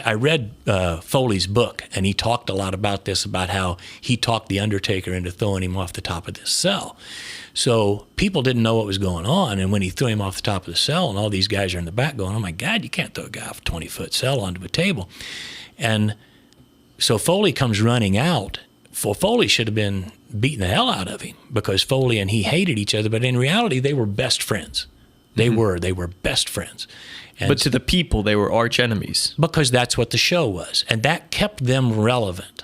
I read Foley's book, and he talked a lot about this, about how he talked The Undertaker into throwing him off the top of this cell. So people didn't know what was going on, and when he threw him off the top of the cell, and all these guys are in the back going, oh my God, you can't throw a guy off a 20-foot cell onto a table. And so Foley comes running out. Foley should have been beating the hell out of him, because Foley and he hated each other, but in reality, they were best friends. They were best friends. And but to the people, they were arch enemies. Because that's what the show was. And that kept them relevant.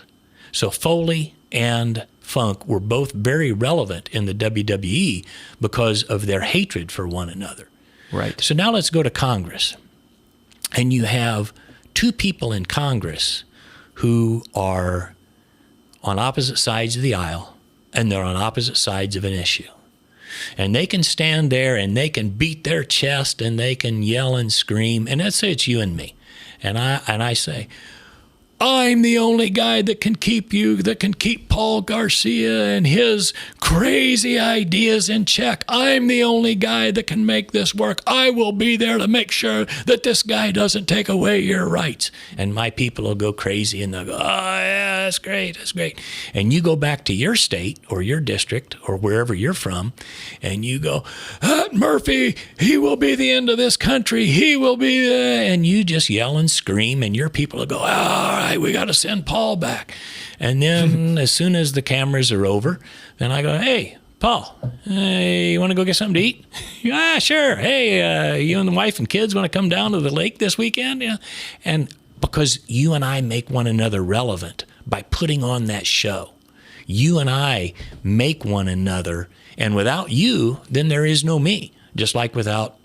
So Foley and Funk were both very relevant in the WWE because of their hatred for one another. Right. So now let's go to Congress. And you have two people in Congress who are on opposite sides of the aisle, and they're on opposite sides of an issue. And they can stand there and they can beat their chest and they can yell and scream. And let's say it's you and me. And I say, I'm the only guy that can keep Paul Garcia and his crazy ideas in check. I'm the only guy that can make this work. I will be there to make sure that this guy doesn't take away your rights. And my people will go crazy and they'll go, oh, yeah, that's great, that's great. And you go back to your state or your district or wherever you're from, and you go, Murphy, he will be the end of this country. He will be there. And you just yell and scream, and your people will go, all right, we got to send Paul back. And then as soon as the cameras are over, then I go, hey, Paul, you want to go get something to eat? Yeah, sure. Hey, you and the wife and kids want to come down to the lake this weekend? Yeah. And because you and I make one another relevant by putting on that show. You and I make one another, and without you, then there is no me. Just like without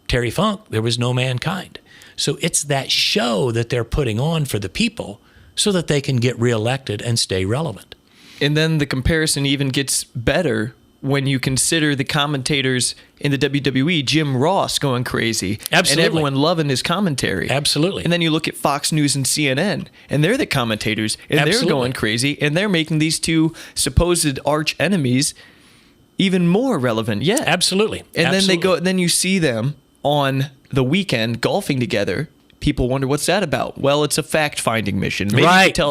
Terry Funk, there was no mankind. So it's that show that they're putting on for the people so that they can get reelected and stay relevant. And then the comparison even gets better when you consider the commentators in the WWE, Jim Ross going crazy. Absolutely. And everyone loving his commentary. Absolutely. And then you look at Fox News and CNN, and they're the commentators, and Absolutely. they're going crazy, and they're making these two supposed arch enemies even more relevant yet. Absolutely. And Absolutely. then you see them on the weekend golfing together. People wonder, what's that about? Well, it's a fact-finding mission. Maybe Right. you tell